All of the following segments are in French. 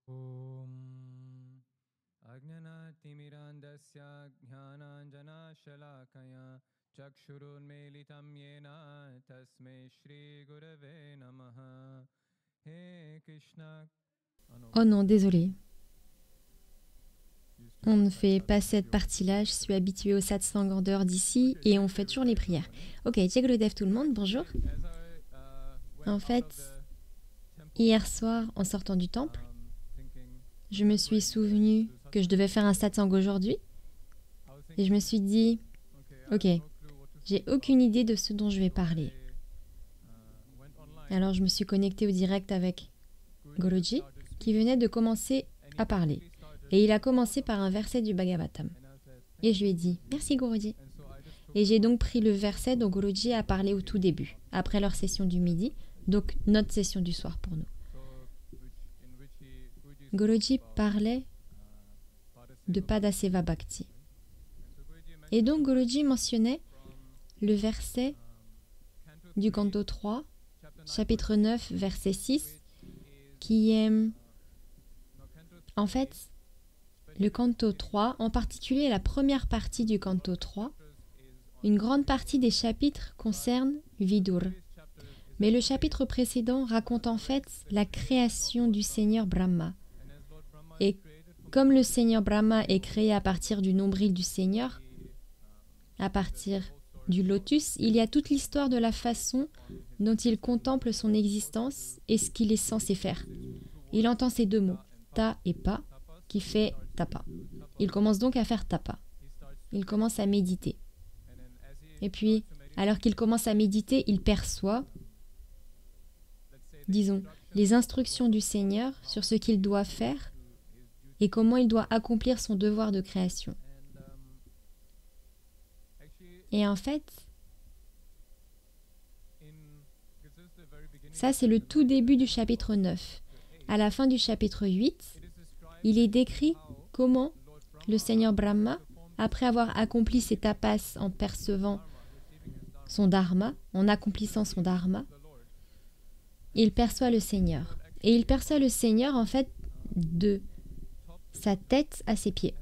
Om Ajnanaatimirandasya Jnananjana Shalakaya Chakshurunmelitam Yena Tasmai Shri Gurave Namaha. Hey Krishna. Oh non, désolé. On ne fait pas cette partie-là, je suis habituée au satsang en dehors d'ici et on fait toujours les prières. Ok, Jagrudev tout le monde, bonjour. En fait, hier soir, en sortant du temple, je me suis souvenu que je devais faire un satsang aujourd'hui et je me suis dit, ok, j'ai aucune idée de ce dont je vais parler. Alors je me suis connectée au direct avec Guruji qui venait de commencer à parler. Et il a commencé par un verset du Bhagavatam. Et je lui ai dit « Merci Guruji ». Et j'ai donc pris le verset dont Guruji a parlé au tout début, après leur session du midi, donc notre session du soir pour nous. Guruji parlait de Padaseva Bhakti. Et donc Guruji mentionnait le verset du canto 3, chapitre 9, verset 6, qui est en fait le canto 3, en particulier la première partie du canto 3. Une grande partie des chapitres concerne Vidur. Mais le chapitre précédent raconte en fait la création du Seigneur Brahma. Et comme le Seigneur Brahma est créé à partir du nombril du Seigneur, à partir du lotus, il y a toute l'histoire de la façon dont il contemple son existence et ce qu'il est censé faire. Il entend ces deux mots, ta et pa, qui fait tapa. Il commence donc à faire tapa. Il commence à méditer. Et puis, alors qu'il commence à méditer, il perçoit, disons, les instructions du Seigneur sur ce qu'il doit faire et comment il doit accomplir son devoir de création. Et en fait, ça c'est le tout début du chapitre 9. À la fin du chapitre 8, il est décrit comment le Seigneur Brahma, après avoir accompli ses tapas en percevant son dharma, en accomplissant son dharma, il perçoit le Seigneur. Et il perçoit le Seigneur en fait de sa tête à ses pieds.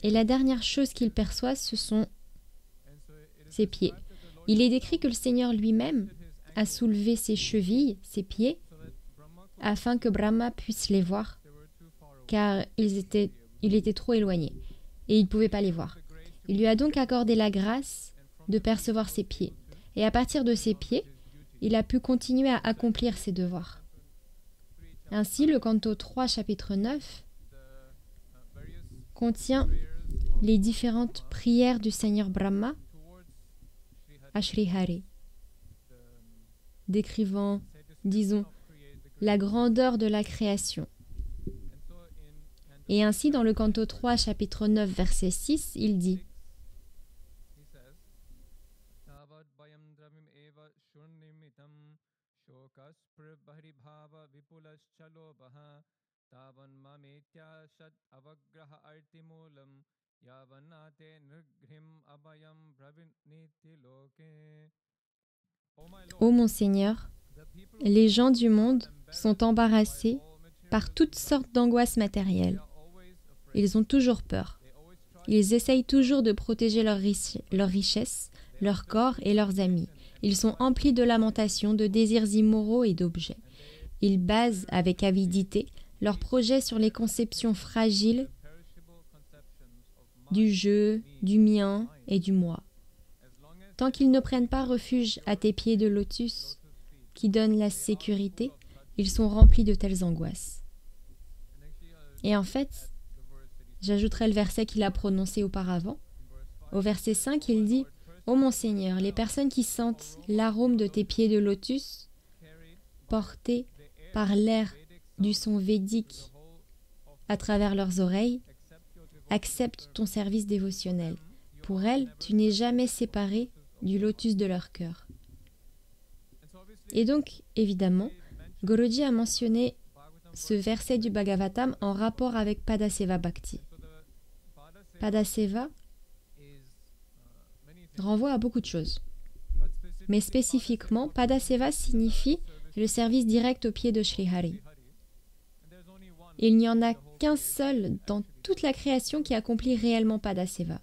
Et la dernière chose qu'il perçoit, ce sont ses pieds. Il est décrit que le Seigneur lui-même a soulevé ses chevilles, ses pieds, afin que Brahma puisse les voir, car il était trop éloigné et il ne pouvait pas les voir. Il lui a donc accordé la grâce de percevoir ses pieds. Et à partir de ses pieds, il a pu continuer à accomplir ses devoirs. Ainsi, le canto 3, chapitre 9, contient les différentes prières du Seigneur Brahma à Shri Hari, décrivant, disons, la grandeur de la création. Et ainsi, dans le canto 3, chapitre 9, verset 6, il dit « Ô mon Seigneur, les gens du monde sont embarrassés par toutes sortes d'angoisses matérielles. Ils ont toujours peur. Ils essayent toujours de protéger leurs richesses, leur corps et leurs amis. Ils sont emplis de lamentations, de désirs immoraux et d'objets. Ils basent avec avidité leurs projets sur les conceptions fragiles du je, du mien et du moi. Tant qu'ils ne prennent pas refuge à tes pieds de lotus, qui donnent la sécurité, ils sont remplis de telles angoisses. » Et en fait, j'ajouterai le verset qu'il a prononcé auparavant. Au verset 5, il dit « Ô mon Seigneur, les personnes qui sentent l'arôme de tes pieds de lotus, portés par l'air du son védique à travers leurs oreilles, acceptent ton service dévotionnel. Pour elles, tu n'es jamais séparé du lotus de leur cœur. » Et donc, évidemment, Guruji a mentionné ce verset du Bhagavatam en rapport avec Padaseva Bhakti. Padaseva renvoie à beaucoup de choses. Mais spécifiquement, Padaseva signifie le service direct au pied de Shri Hari. Il n'y en a qu'un seul dans toute la création qui accomplit réellement Padaseva.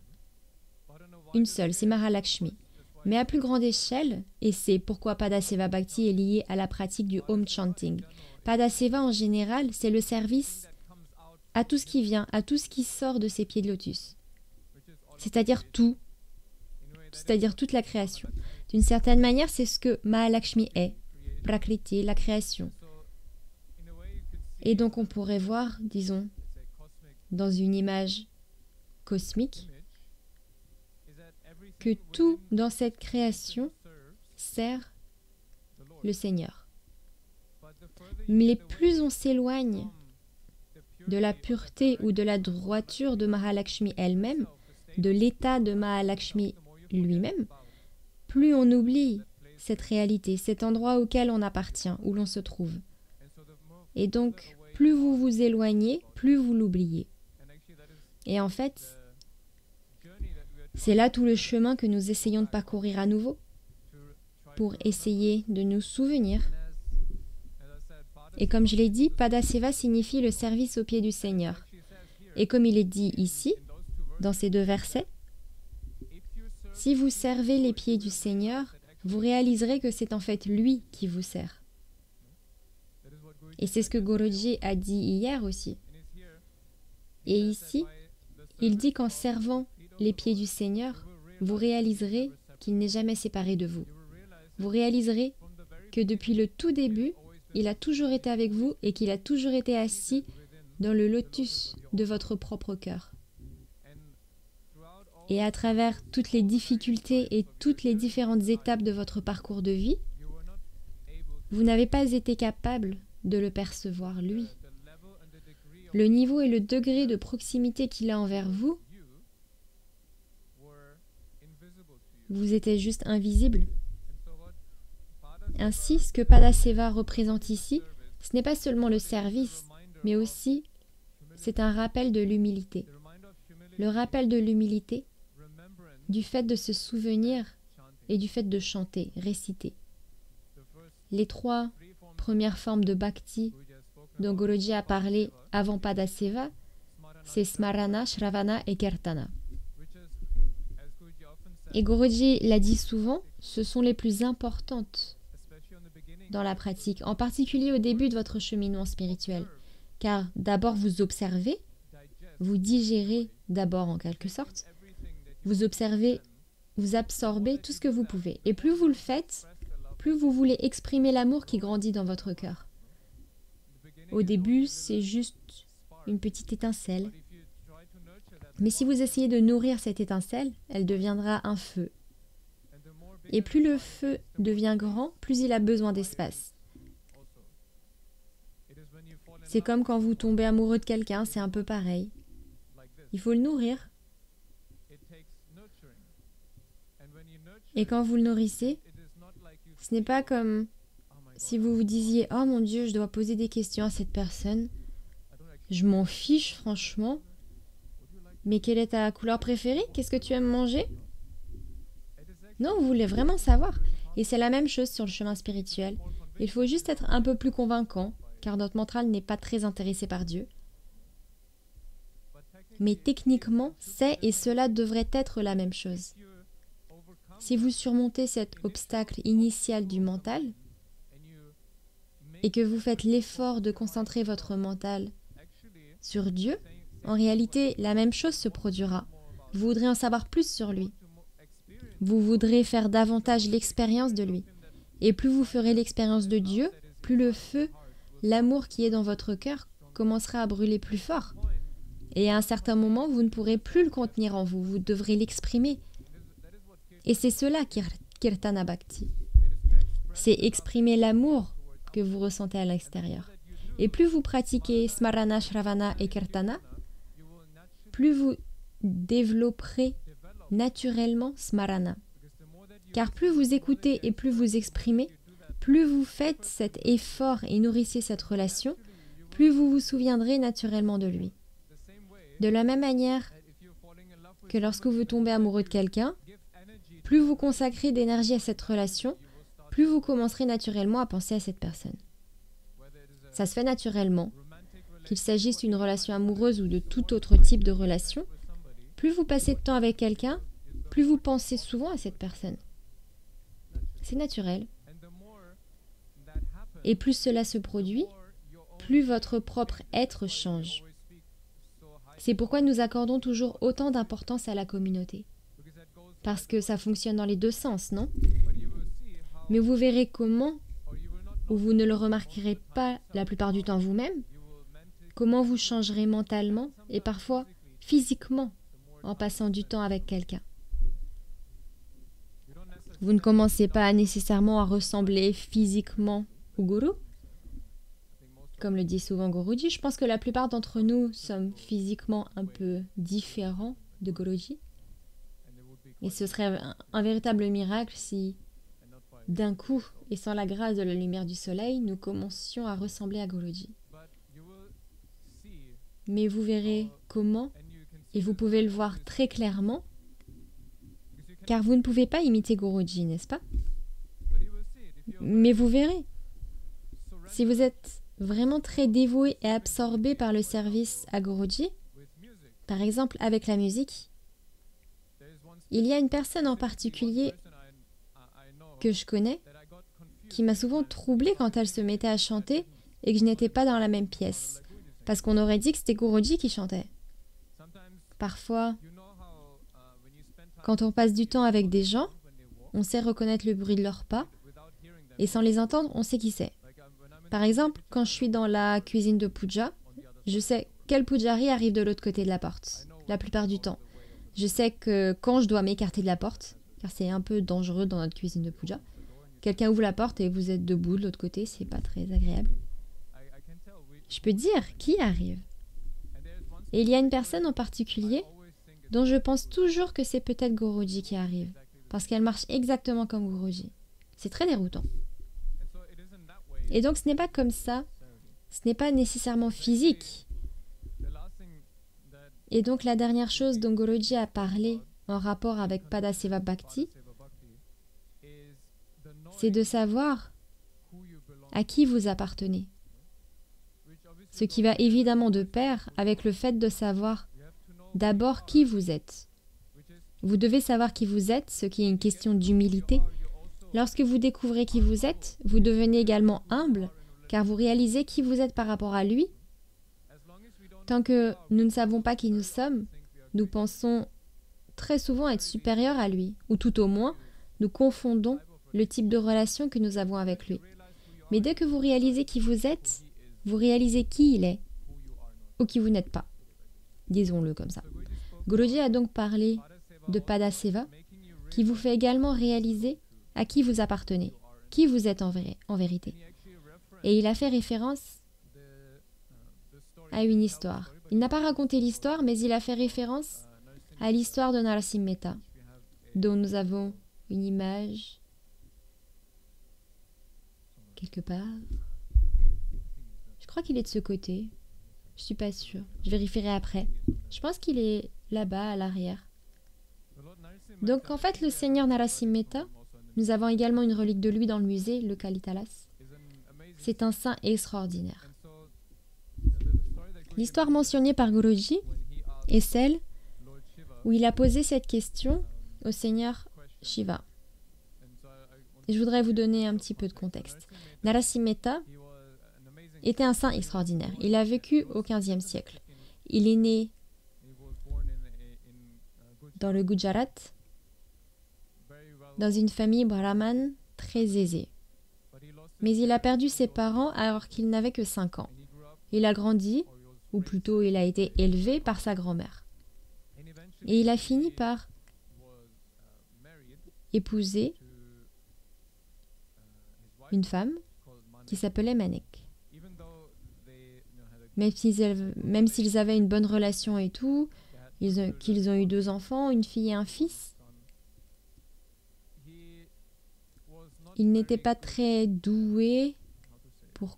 Une seule, c'est Mahalakshmi. Mais à plus grande échelle, et c'est pourquoi Padaseva Bhakti est lié à la pratique du Om Chanting. Padaseva en général, c'est le service à tout ce qui vient, à tout ce qui sort de ses pieds de lotus. C'est-à-dire tout, c'est-à-dire toute la création. D'une certaine manière, c'est ce que Mahalakshmi est, Prakriti, la création. Et donc on pourrait voir, disons, dans une image cosmique, que tout dans cette création sert le Seigneur. Mais plus on s'éloigne de la pureté ou de la droiture de Mahalakshmi elle-même, de l'état de Mahalakshmi lui-même, plus on oublie cette réalité, cet endroit auquel on appartient, où l'on se trouve. Et donc, plus vous vous éloignez, plus vous l'oubliez. Et en fait, c'est là tout le chemin que nous essayons de parcourir à nouveau, pour essayer de nous souvenir. Et comme je l'ai dit, Padaseva signifie le service aux pieds du Seigneur. Et comme il est dit ici, dans ces deux versets, si vous servez les pieds du Seigneur, vous réaliserez que c'est en fait lui qui vous sert. Et c'est ce que Guruji a dit hier aussi. Et ici, il dit qu'en servant les pieds du Seigneur, vous réaliserez qu'il n'est jamais séparé de vous. Vous réaliserez que depuis le tout début, il a toujours été avec vous et qu'il a toujours été assis dans le lotus de votre propre cœur. Et à travers toutes les difficultés et toutes les différentes étapes de votre parcours de vie, vous n'avez pas été capable de le percevoir, lui. Le niveau et le degré de proximité qu'il a envers vous, vous étiez juste invisible. Ainsi, ce que Padaseva représente ici, ce n'est pas seulement le service, mais aussi, c'est un rappel de l'humilité. Le rappel de l'humilité, du fait de se souvenir et du fait de chanter, réciter. Les trois premières formes de bhakti dont Guruji a parlé avant Padaseva, c'est Smarana, Shravana et Kirtana. Et Guruji l'a dit souvent, ce sont les plus importantes dans la pratique, en particulier au début de votre cheminement spirituel. Car d'abord vous observez, vous digérez d'abord en quelque sorte, vous observez, vous absorbez tout ce que vous pouvez. Et plus vous le faites, plus vous voulez exprimer l'amour qui grandit dans votre cœur. Au début, c'est juste une petite étincelle. Mais si vous essayez de nourrir cette étincelle, elle deviendra un feu. Et plus le feu devient grand, plus il a besoin d'espace. C'est comme quand vous tombez amoureux de quelqu'un, c'est un peu pareil. Il faut le nourrir. Et quand vous le nourrissez, ce n'est pas comme si vous vous disiez « Oh mon Dieu, je dois poser des questions à cette personne. Je m'en fiche franchement. Mais quelle est ta couleur préférée? Qu'est-ce que tu aimes manger ?» Non, vous voulez vraiment savoir. Et c'est la même chose sur le chemin spirituel. Il faut juste être un peu plus convaincant, car notre mental n'est pas très intéressé par Dieu. Mais techniquement, c'est et cela devrait être la même chose. Si vous surmontez cet obstacle initial du mental et que vous faites l'effort de concentrer votre mental sur Dieu, en réalité, la même chose se produira. Vous voudrez en savoir plus sur lui. Vous voudrez faire davantage l'expérience de lui. Et plus vous ferez l'expérience de Dieu, plus le feu, l'amour qui est dans votre cœur commencera à brûler plus fort. Et à un certain moment, vous ne pourrez plus le contenir en vous. Vous devrez l'exprimer. Et c'est cela, Kirtana Bhakti. C'est exprimer l'amour que vous ressentez à l'extérieur. Et plus vous pratiquez Smarana, Shravana et Kirtana, plus vous développerez naturellement Smarana. Car plus vous écoutez et plus vous exprimez, plus vous faites cet effort et nourrissez cette relation, plus vous vous souviendrez naturellement de lui. De la même manière que lorsque vous tombez amoureux de quelqu'un, plus vous consacrez d'énergie à cette relation, plus vous commencerez naturellement à penser à cette personne. Ça se fait naturellement. qu'il s'agisse d'une relation amoureuse ou de tout autre type de relation, plus vous passez de temps avec quelqu'un, plus vous pensez souvent à cette personne. C'est naturel. Et plus cela se produit, plus votre propre être change. C'est pourquoi nous accordons toujours autant d'importance à la communauté. Parce que ça fonctionne dans les deux sens, non? Mais vous verrez comment, ou vous ne le remarquerez pas la plupart du temps vous-même, comment vous changerez mentalement et parfois physiquement en passant du temps avec quelqu'un. Vous ne commencez pas nécessairement à ressembler physiquement au gourou. Comme le dit souvent Guruji, je pense que la plupart d'entre nous sommes physiquement un peu différents de Guruji. Et ce serait un véritable miracle si, d'un coup, et sans la grâce de la lumière du soleil, nous commencions à ressembler à Guruji. Mais vous verrez comment, et vous pouvez le voir très clairement, car vous ne pouvez pas imiter Guruji, n'est-ce pas? Mais vous verrez, si vous êtes vraiment très dévoué et absorbé par le service à Guruji, par exemple avec la musique, il y a une personne en particulier que je connais qui m'a souvent troublée quand elle se mettait à chanter et que je n'étais pas dans la même pièce, parce qu'on aurait dit que c'était Guruji qui chantait. Parfois, quand on passe du temps avec des gens, on sait reconnaître le bruit de leurs pas, et sans les entendre, on sait qui c'est. Par exemple, quand je suis dans la cuisine de puja, je sais quel pujari arrive de l'autre côté de la porte, la plupart du temps. Je sais que quand je dois m'écarter de la porte, car c'est un peu dangereux dans notre cuisine de puja, quelqu'un ouvre la porte et vous êtes debout de l'autre côté, c'est pas très agréable. Je peux dire qui arrive. Et il y a une personne en particulier dont je pense toujours que c'est peut-être Guruji qui arrive, parce qu'elle marche exactement comme Guruji. C'est très déroutant. Et donc ce n'est pas comme ça, ce n'est pas nécessairement physique. Et donc la dernière chose dont Guruji a parlé en rapport avec Padaseva Bhakti, c'est de savoir à qui vous appartenez. Ce qui va évidemment de pair avec le fait de savoir d'abord qui vous êtes. Vous devez savoir qui vous êtes, ce qui est une question d'humilité. Lorsque vous découvrez qui vous êtes, vous devenez également humble, car vous réalisez qui vous êtes par rapport à lui. Tant que nous ne savons pas qui nous sommes, nous pensons très souvent être supérieurs à lui, ou tout au moins, nous confondons le type de relation que nous avons avec lui. Mais dès que vous réalisez qui vous êtes, vous réalisez qui il est, ou qui vous n'êtes pas. Disons-le comme ça. Guruji a donc parlé de Padaseva, qui vous fait également réaliser à qui vous appartenez, qui vous êtes en vérité. Et il a fait référence à une histoire. Il n'a pas raconté l'histoire, mais il a fait référence à l'histoire de Narasimha Mehta, dont nous avons une image quelque part. Je crois qu'il est de ce côté. Je suis pas sûre. Je vérifierai après. Je pense qu'il est là-bas, à l'arrière. Donc en fait, le seigneur Narasimha Mehta, nous avons également une relique de lui dans le musée, le Kalitalas. C'est un saint extraordinaire. L'histoire mentionnée par Guruji est celle où il a posé cette question au seigneur Shiva. Et je voudrais vous donner un petit peu de contexte. Narasimha Mehta était un saint extraordinaire. Il a vécu au XVe siècle. Il est né dans le Gujarat, dans une famille brahmane très aisée. Mais il a perdu ses parents alors qu'il n'avait que 5 ans. Il a grandi, ou plutôt il a été élevé par sa grand-mère. Et il a fini par épouser une femme qui s'appelait Manek. Même s'ils avaient une bonne relation et tout, qu'ils ont eu 2 enfants, une fille et un fils, il n'était pas très doué pour,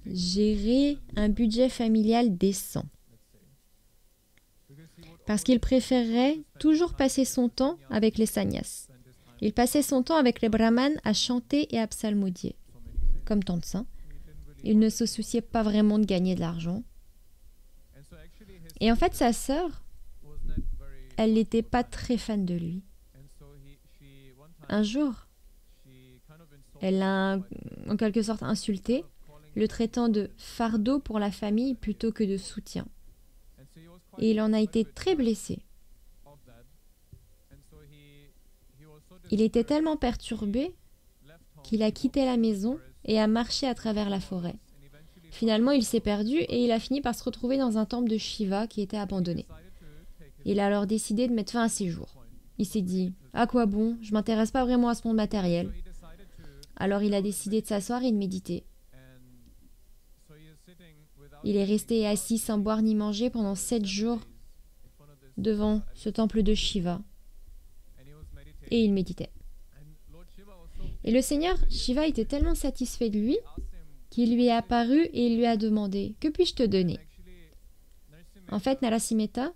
gérer un budget familial décent. Parce qu'il préférerait toujours passer son temps avec les sannyas. Il passait son temps avec les brahmanes à chanter et à psalmodier, comme tant de saints. Il ne se souciait pas vraiment de gagner de l'argent. Et en fait, sa sœur, elle n'était pas très fan de lui. Un jour, elle l'a en quelque sorte insulté, le traitant de fardeau pour la famille plutôt que de soutien. Et il en a été très blessé. Il était tellement perturbé qu'il a quitté la maison et a marché à travers la forêt. Finalement, il s'est perdu et il a fini par se retrouver dans un temple de Shiva qui était abandonné. Il a alors décidé de mettre fin à ses jours. Il s'est dit « À quoi bon? Je m'intéresse pas vraiment à ce monde matériel. » Alors il a décidé de s'asseoir et de méditer. Il est resté assis sans boire ni manger pendant 7 jours devant ce temple de Shiva. Et il méditait. Et le Seigneur Shiva était tellement satisfait de lui qu'il lui est apparu et il lui a demandé « Que puis-je te donner ?» En fait, Narasimha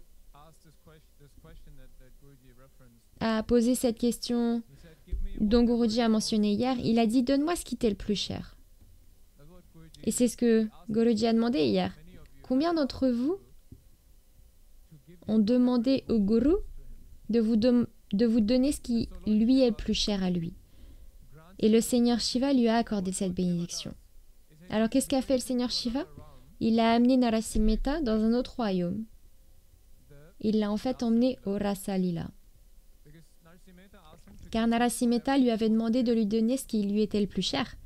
a posé cette question dont Guruji a mentionné hier. Il a dit « Donne-moi ce qui t'est le plus cher. » Et c'est ce que Guruji a demandé hier. Combien d'entre vous ont demandé au Guru de vous donner ce qui lui est le plus cher à lui? Et le Seigneur Shiva lui a accordé cette bénédiction. Alors qu'est-ce qu'a fait le Seigneur Shiva? Il a amené Narasimha dans un autre royaume. Il l'a en fait emmené au Rasa Lila. Car Narasimha lui avait demandé de lui donner ce qui lui était le plus cher.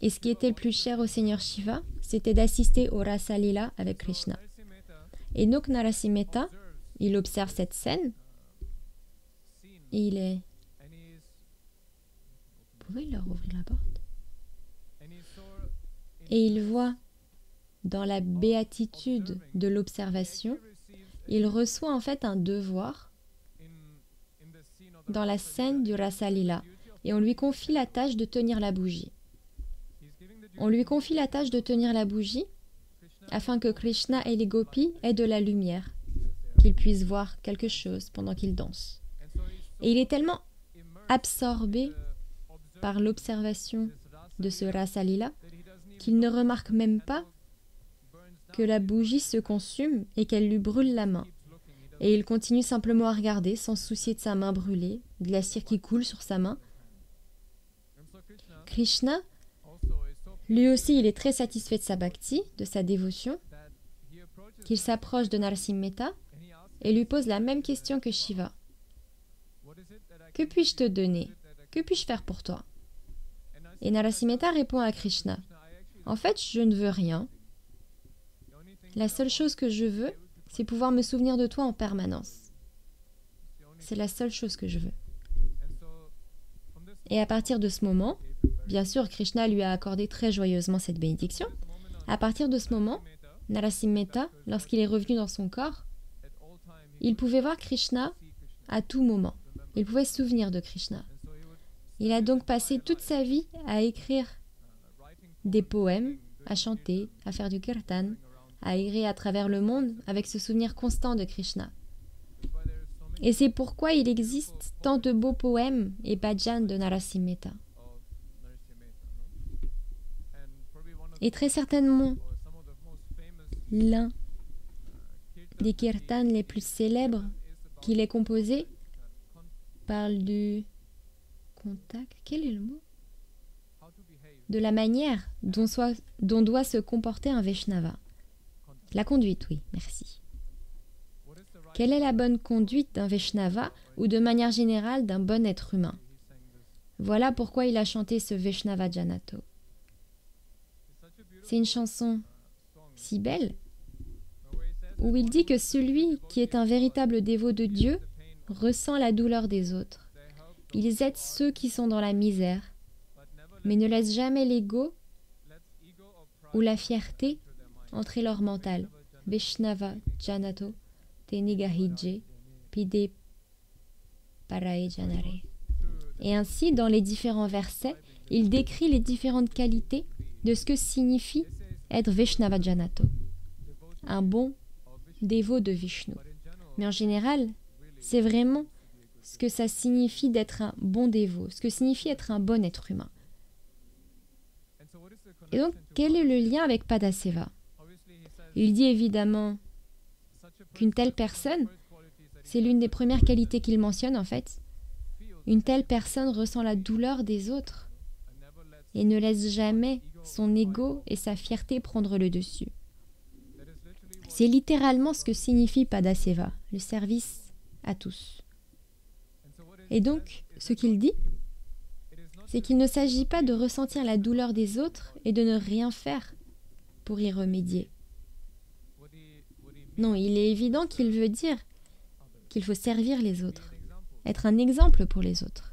Et ce qui était le plus cher au Seigneur Shiva, c'était d'assister au Rasa Lila avec Krishna. Et donc Narasimha, il observe cette scène et il est... Vous pouvez leur ouvrir la porte? Et il voit dans la béatitude de l'observation, il reçoit en fait un devoir dans la scène du Rasa Lila et on lui confie la tâche de tenir la bougie. On lui confie la tâche de tenir la bougie afin que Krishna et les gopis aient de la lumière, qu'ils puissent voir quelque chose pendant qu'ils dansent. Et il est tellement absorbé par l'observation de ce Rasa Lila qu'il ne remarque même pas que la bougie se consume et qu'elle lui brûle la main. Et il continue simplement à regarder sans se soucier de sa main brûlée, de la cire qui coule sur sa main. Krishna, lui aussi, il est très satisfait de sa bhakti, de sa dévotion, qu'il s'approche de Narasimha et lui pose la même question que Shiva. Que puis-je te donner? Que puis-je faire pour toi? Et Narasimha répond à Krishna. En fait, je ne veux rien. La seule chose que je veux, c'est pouvoir me souvenir de toi en permanence. C'est la seule chose que je veux. Et à partir de ce moment, bien sûr, Krishna lui a accordé très joyeusement cette bénédiction. À partir de ce moment, Narasimha, lorsqu'il est revenu dans son corps, il pouvait voir Krishna à tout moment. Il pouvait se souvenir de Krishna. Il a donc passé toute sa vie à écrire des poèmes, à chanter, à faire du kirtan, à errer à travers le monde avec ce souvenir constant de Krishna. Et c'est pourquoi il existe tant de beaux poèmes et bhajans de Narasimha. Et très certainement, l'un des kirtans les plus célèbres qu'il ait composé parle du contact. Quel est le mot? De la manière dont doit se comporter un Vaishnava. La conduite, oui, merci. Quelle est la bonne conduite d'un Vaishnava ou de manière générale d'un bon être humain? Voilà pourquoi il a chanté ce Vaishnava Janato. C'est une chanson si belle où il dit que celui qui est un véritable dévot de Dieu ressent la douleur des autres. Ils aident ceux qui sont dans la misère, mais ne laissent jamais l'ego ou la fierté entrer leur mental. Vaishnava Janato te nigahije pide parae janare. Et ainsi, dans les différents versets, il décrit les différentes qualités de ce que signifie être Vaishnava Janato, un bon dévot de Vishnu. Mais en général, c'est vraiment ce que ça signifie d'être un bon dévot, ce que signifie être un bon être humain. Et donc, quel est le lien avec Padaseva? Il dit évidemment qu'une telle personne, c'est l'une des premières qualités qu'il mentionne en fait, une telle personne ressent la douleur des autres et ne laisse jamais son ego et sa fierté prendre le dessus. C'est littéralement ce que signifie Padaseva, le service à tous. Et donc, ce qu'il dit, c'est qu'il ne s'agit pas de ressentir la douleur des autres et de ne rien faire pour y remédier. Non, il est évident qu'il veut dire qu'il faut servir les autres, être un exemple pour les autres.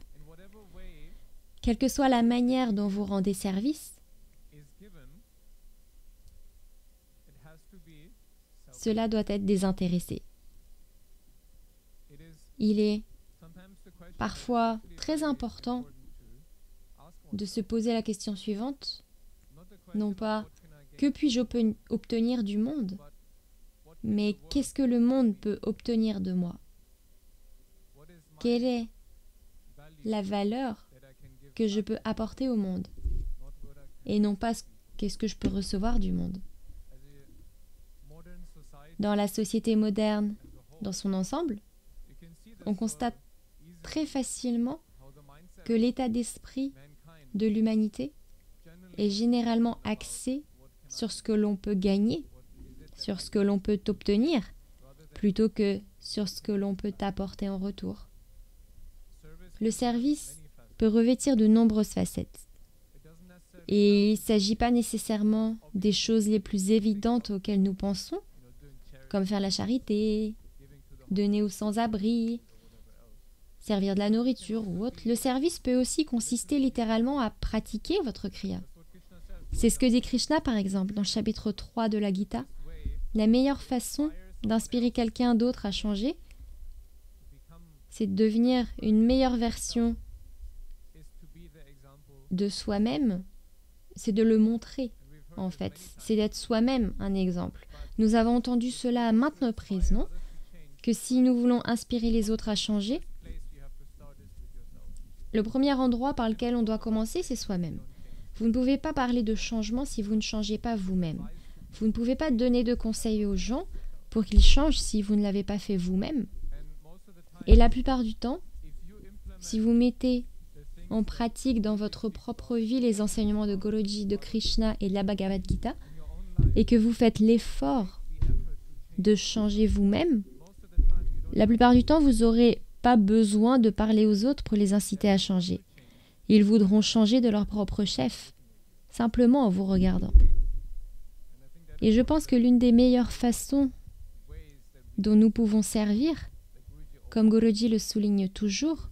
Quelle que soit la manière dont vous rendez service, cela doit être désintéressé. Il est parfois très important de se poser la question suivante, non pas « que puis-je obtenir du monde ?» mais « qu'est-ce que le monde peut obtenir de moi ?» Quelle est la valeur que je peux apporter au monde et non pas qu'est-ce que je peux recevoir du monde. Dans la société moderne, dans son ensemble, on constate très facilement que l'état d'esprit de l'humanité est généralement axé sur ce que l'on peut gagner, sur ce que l'on peut obtenir, plutôt que sur ce que l'on peut apporter en retour. Le service peut revêtir de nombreuses facettes. Et il ne s'agit pas nécessairement des choses les plus évidentes auxquelles nous pensons, comme faire la charité, donner aux sans-abri, servir de la nourriture ou autre. Le service peut aussi consister littéralement à pratiquer votre kriya. C'est ce que dit Krishna par exemple dans le chapitre 3 de la Gita. La meilleure façon d'inspirer quelqu'un d'autre à changer, c'est de devenir une meilleure version de soi-même, c'est de le montrer en fait, c'est d'être soi-même un exemple. Nous avons entendu cela à maintes reprises, non? Que si nous voulons inspirer les autres à changer, le premier endroit par lequel on doit commencer, c'est soi-même. Vous ne pouvez pas parler de changement si vous ne changez pas vous-même. Vous ne pouvez pas donner de conseils aux gens pour qu'ils changent si vous ne l'avez pas fait vous-même. Et la plupart du temps, si vous mettez en pratique dans votre propre vie les enseignements de Guruji, de Krishna et de la Bhagavad Gita, et que vous faites l'effort de changer vous-même, la plupart du temps, vous n'aurez pas besoin de parler aux autres pour les inciter à changer. Ils voudront changer de leur propre chef, simplement en vous regardant. Et je pense que l'une des meilleures façons dont nous pouvons servir, comme Guruji le souligne toujours,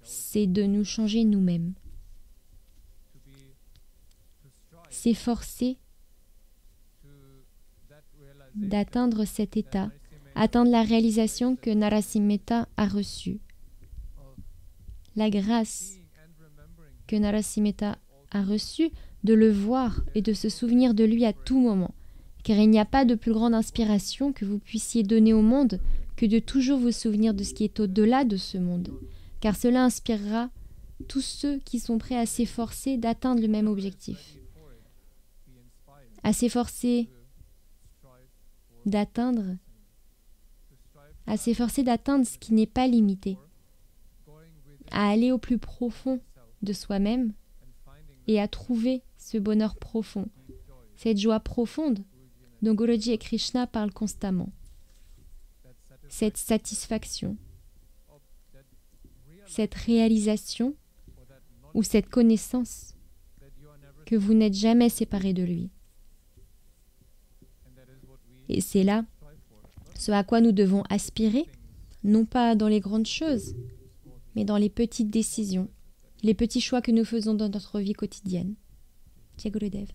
c'est de nous changer nous-mêmes. S'efforcer d'atteindre cet état, atteindre la réalisation que Narasimheta a reçue. La grâce que Narasimheta a reçue de le voir et de se souvenir de lui à tout moment, car il n'y a pas de plus grande inspiration que vous puissiez donner au monde que de toujours vous souvenir de ce qui est au-delà de ce monde, car cela inspirera tous ceux qui sont prêts à s'efforcer d'atteindre le même objectif, à s'efforcer d'atteindre ce qui n'est pas limité, à aller au plus profond de soi-même et à trouver ce bonheur profond, cette joie profonde dont Guruji et Krishna parlent constamment, cette satisfaction, cette réalisation ou cette connaissance que vous n'êtes jamais séparés de lui. Et c'est là ce à quoi nous devons aspirer, non pas dans les grandes choses, mais dans les petites décisions, les petits choix que nous faisons dans notre vie quotidienne. Jai Gurudev.